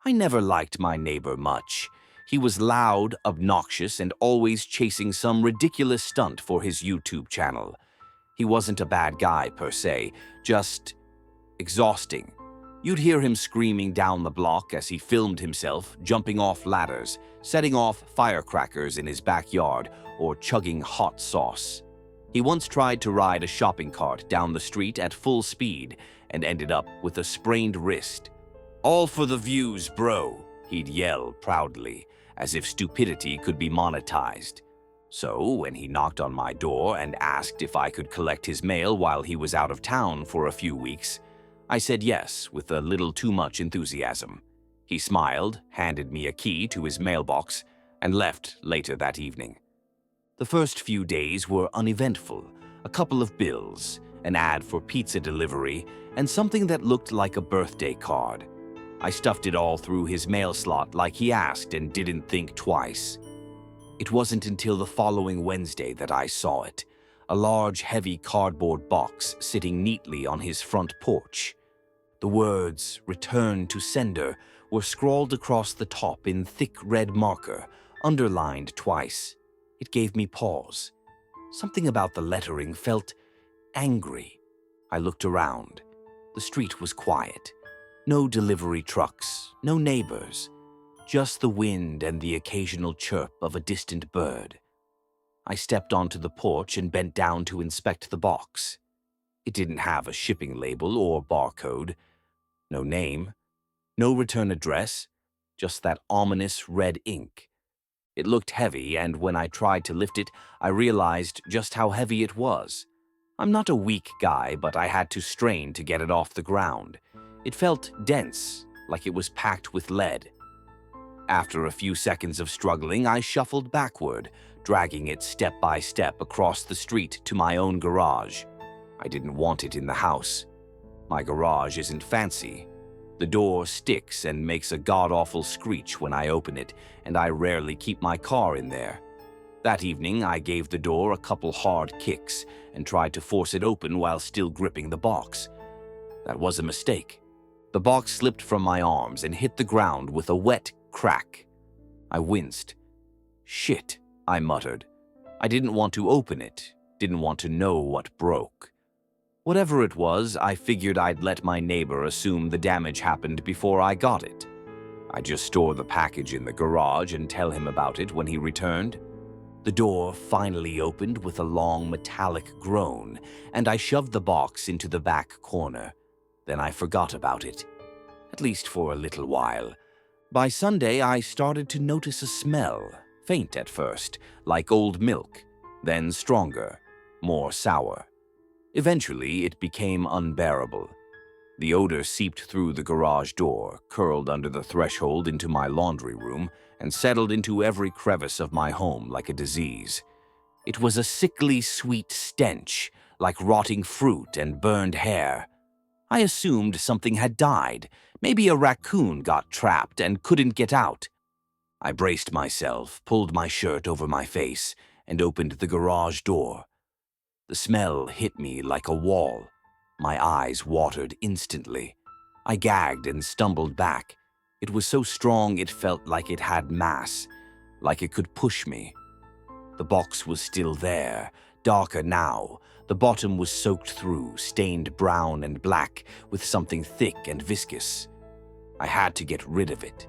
I never liked my neighbor much. He was loud, obnoxious, and always chasing some ridiculous stunt for his YouTube channel. He wasn't a bad guy per se, just exhausting. You'd hear him screaming down the block as he filmed himself jumping off ladders, setting off firecrackers in his backyard, or chugging hot sauce. He once tried to ride a shopping cart down the street at full speed and ended up with a sprained wrist. "All for the views, bro," he'd yell proudly, as if stupidity could be monetized. So, when he knocked on my door and asked if I could collect his mail while he was out of town for a few weeks, I said yes with a little too much enthusiasm. He smiled, handed me a key to his mailbox, and left later that evening. The first few days were uneventful. A couple of bills, an ad for pizza delivery, and something that looked like a birthday card. I stuffed it all through his mail slot like he asked and didn't think twice. It wasn't until the following Wednesday that I saw it. A large, heavy cardboard box sitting neatly on his front porch. The words, "Return to sender," were scrawled across the top in thick red marker, underlined twice. It gave me pause. Something about the lettering felt angry. I looked around. The street was quiet. No delivery trucks, no neighbors. Just the wind and the occasional chirp of a distant bird. I stepped onto the porch and bent down to inspect the box. It didn't have a shipping label or barcode. No name. No return address. Just that ominous red ink. It looked heavy, and when I tried to lift it, I realized just how heavy it was. I'm not a weak guy, but I had to strain to get it off the ground. It felt dense, like it was packed with lead. After a few seconds of struggling, I shuffled backward, dragging it step by step across the street to my own garage. I didn't want it in the house. My garage isn't fancy. The door sticks and makes a god-awful screech when I open it, and I rarely keep my car in there. That evening, I gave the door a couple hard kicks and tried to force it open while still gripping the box. That was a mistake. The box slipped from my arms and hit the ground with a wet crack. I winced. "Shit," I muttered. I didn't want to open it, didn't want to know what broke. Whatever it was, I figured I'd let my neighbor assume the damage happened before I got it. I'd just store the package in the garage and tell him about it when he returned. The door finally opened with a long metallic groan, and I shoved the box into the back corner. Then I forgot about it, at least for a little while. By Sunday, I started to notice a smell, faint at first, like old milk, then stronger, more sour. Eventually, it became unbearable. The odor seeped through the garage door, curled under the threshold into my laundry room, and settled into every crevice of my home like a disease. It was a sickly sweet stench, like rotting fruit and burned hair. I assumed something had died. Maybe a raccoon got trapped and couldn't get out. I braced myself, pulled my shirt over my face, and opened the garage door. The smell hit me like a wall. My eyes watered instantly. I gagged and stumbled back. It was so strong it felt like it had mass, like it could push me. The box was still there, darker now. The bottom was soaked through, stained brown and black, with something thick and viscous. I had to get rid of it.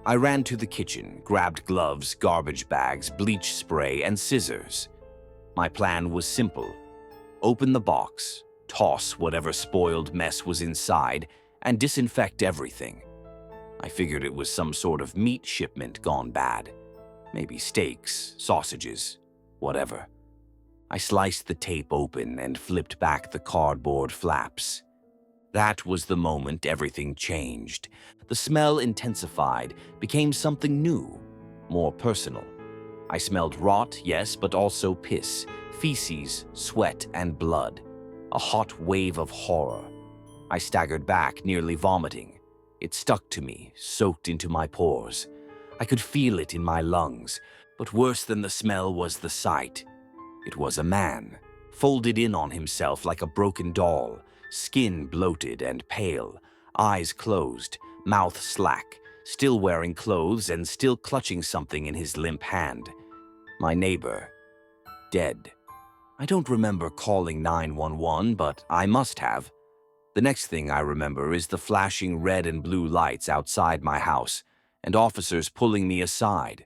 I ran to the kitchen, grabbed gloves, garbage bags, bleach spray, and scissors. My plan was simple. Open the box, toss whatever spoiled mess was inside, and disinfect everything. I figured it was some sort of meat shipment gone bad. Maybe steaks, sausages, whatever. I sliced the tape open and flipped back the cardboard flaps. That was the moment everything changed. The smell intensified, became something new, more personal. I smelled rot, yes, but also piss, feces, sweat, and blood. A hot wave of horror. I staggered back, nearly vomiting. It stuck to me, soaked into my pores. I could feel it in my lungs, but worse than the smell was the sight. It was a man, folded in on himself like a broken doll, skin bloated and pale, eyes closed, mouth slack, still wearing clothes and still clutching something in his limp hand. My neighbor, dead. I don't remember calling 911, but I must have. The next thing I remember is the flashing red and blue lights outside my house and officers pulling me aside.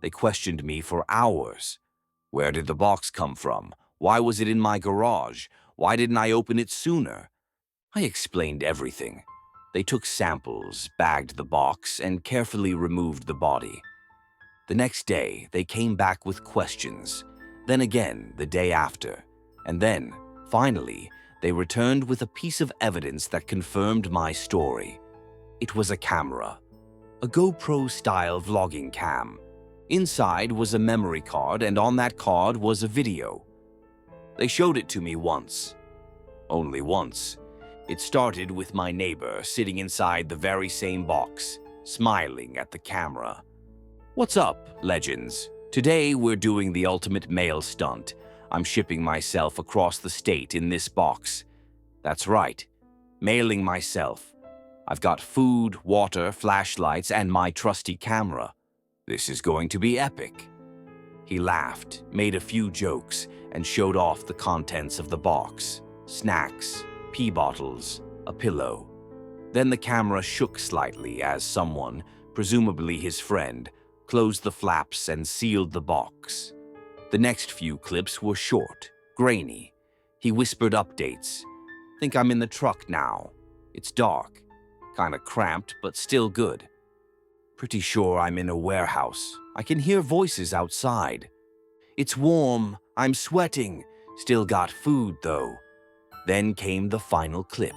They questioned me for hours. Where did the box come from? Why was it in my garage? Why didn't I open it sooner? I explained everything. They took samples, bagged the box, and carefully removed the body. The next day, they came back with questions. Then again, the day after. And then, finally, they returned with a piece of evidence that confirmed my story. It was a camera. A GoPro-style vlogging cam. Inside was a memory card, and on that card was a video. They showed it to me once. Only once. It started with my neighbor sitting inside the very same box, smiling at the camera. "What's up, legends? Today we're doing the ultimate mail stunt. I'm shipping myself across the state in this box. That's right, mailing myself. I've got food, water, flashlights, and my trusty camera. This is going to be epic." He laughed, made a few jokes, and showed off the contents of the box. Snacks, pee bottles, a pillow. Then the camera shook slightly as someone, presumably his friend, closed the flaps and sealed the box. The next few clips were short, grainy. He whispered updates. "Think I'm in the truck now. It's dark. Kinda cramped, but still good. Pretty sure I'm in a warehouse. I can hear voices outside. It's warm. I'm sweating. Still got food, though." Then came the final clip.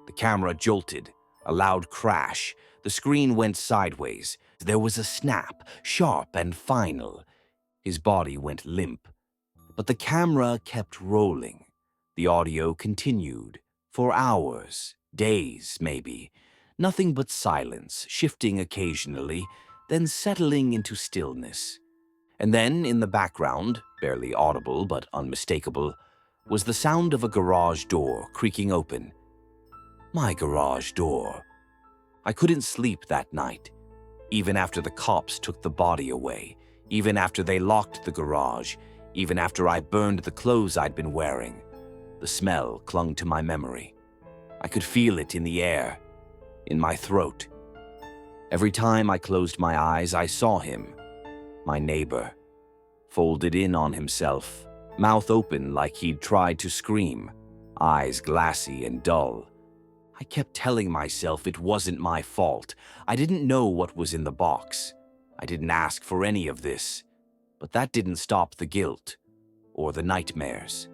The camera jolted, a loud crash. The screen went sideways. There was a snap, sharp and final. His body went limp. But the camera kept rolling. The audio continued. For hours, days maybe. Nothing but silence, shifting occasionally, then settling into stillness. And then, in the background, barely audible but unmistakable, was the sound of a garage door creaking open. My garage door. I couldn't sleep that night. Even after the cops took the body away, even after they locked the garage, even after I burned the clothes I'd been wearing, the smell clung to my memory. I could feel it in the air, in my throat. Every time I closed my eyes, I saw him, my neighbor, folded in on himself, mouth open like he'd tried to scream, eyes glassy and dull. I kept telling myself it wasn't my fault. I didn't know what was in the box. I didn't ask for any of this. But that didn't stop the guilt or the nightmares.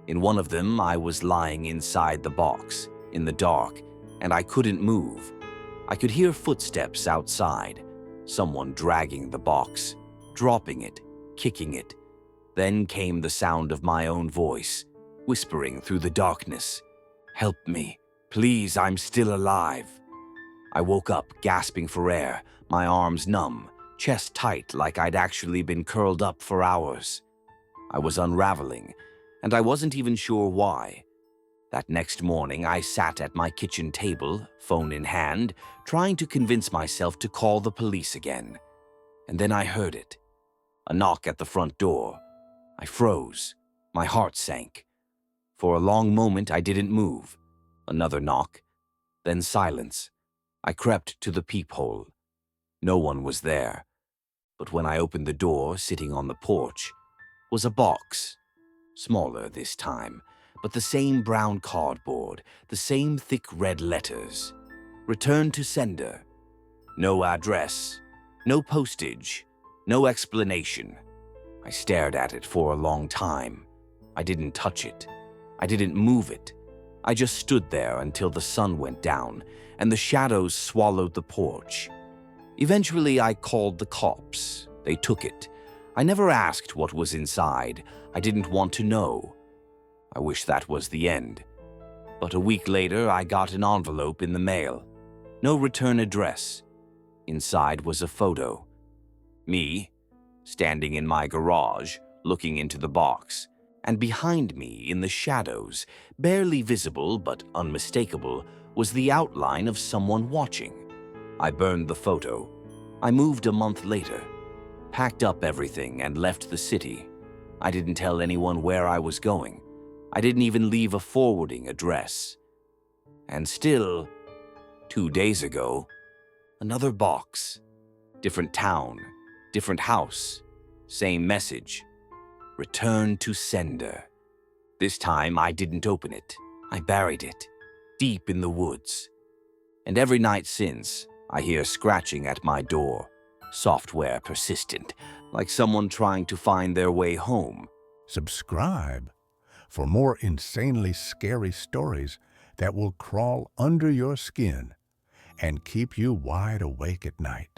In one of them, I was lying inside the box, in the dark, and I couldn't move. I could hear footsteps outside, someone dragging the box, dropping it, kicking it. Then came the sound of my own voice, whispering through the darkness, "Help me. Please, I'm still alive." I woke up gasping for air, my arms numb, chest tight like I'd actually been curled up for hours. I was unraveling, and I wasn't even sure why. That next morning, I sat at my kitchen table, phone in hand, trying to convince myself to call the police again. And then I heard it. A knock at the front door. I froze. My heart sank. For a long moment, I didn't move. Another knock. Then silence. I crept to the peephole. No one was there. But when I opened the door, sitting on the porch, was a box. Smaller this time, but the same brown cardboard, the same thick red letters. Return to sender. No address, no postage, no explanation. I stared at it for a long time. I didn't touch it. I didn't move it. I just stood there until the sun went down and the shadows swallowed the porch. Eventually, I called the cops. They took it. I never asked what was inside. I didn't want to know. I wish that was the end. But a week later, I got an envelope in the mail. No return address. Inside was a photo. Me, standing in my garage, looking into the box. And behind me, in the shadows, barely visible but unmistakable, was the outline of someone watching. I burned the photo. I moved a month later, packed up everything and left the city. I didn't tell anyone where I was going. I didn't even leave a forwarding address. And still, 2 days ago, another box. Different town, different house, same message. Return to sender. This time I didn't open it. I buried it, deep in the woods. And every night since, I hear scratching at my door. Software persistent, like someone trying to find their way home. Subscribe for more insanely scary stories that will crawl under your skin and keep you wide awake at night.